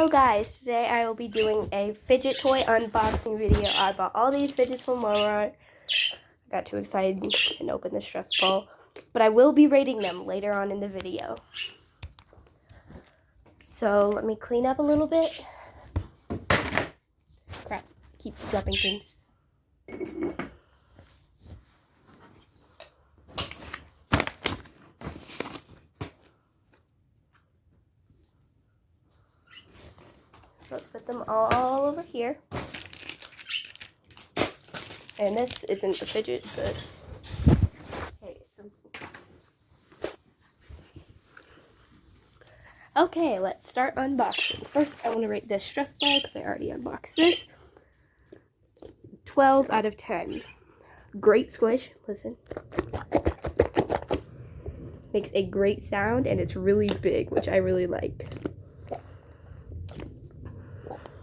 Hello guys, today I will be doing a fidget toy unboxing video. I bought all these fidgets from Walmart. I got too excited and opened the stress ball, but I will be rating them later on in the video. So let me clean up a little bit. Crap, keep dropping things. So let's put them all over here. And this isn't a fidget, but okay, let's start unboxing. First, I want to rate this stress ball because I already unboxed this. 12 out of 10. Great squish. Listen. Makes a great sound, and it's really big, which I really like.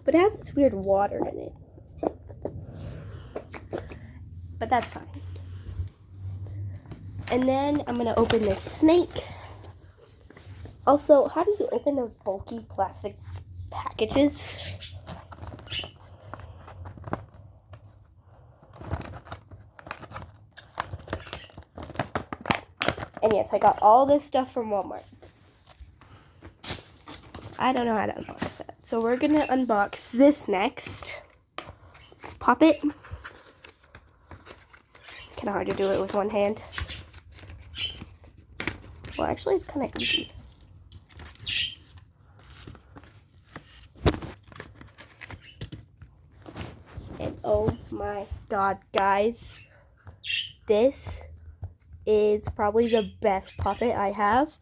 But it has this weird water in it. But that's fine. And then I'm going to open this snake. Also, how do you open those bulky plastic packages? And yes, I got all this stuff from Walmart. I don't know how to unbox that. So we're going to unbox this next. Let's pop it. Kind of hard to do it with one hand. Well, actually, it's kind of easy. And oh my god, guys, this is probably the best puppet I have.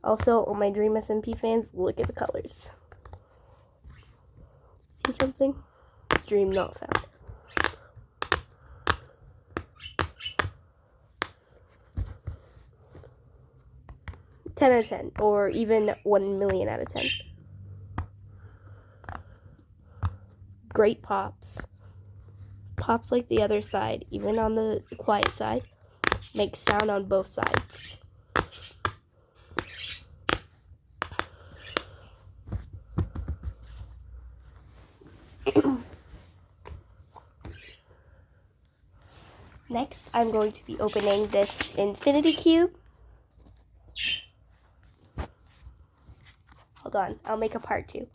Also, all my Dream SMP fans, look at the colors. See something? It's Dream not found. Ten out of 10, or even 1,000,000 out of 10. Great pops. Pops like the other side, even on the quiet side. Makes sound on both sides. Next, I'm going to be opening this infinity cube. Hold on, I'll make a part 2.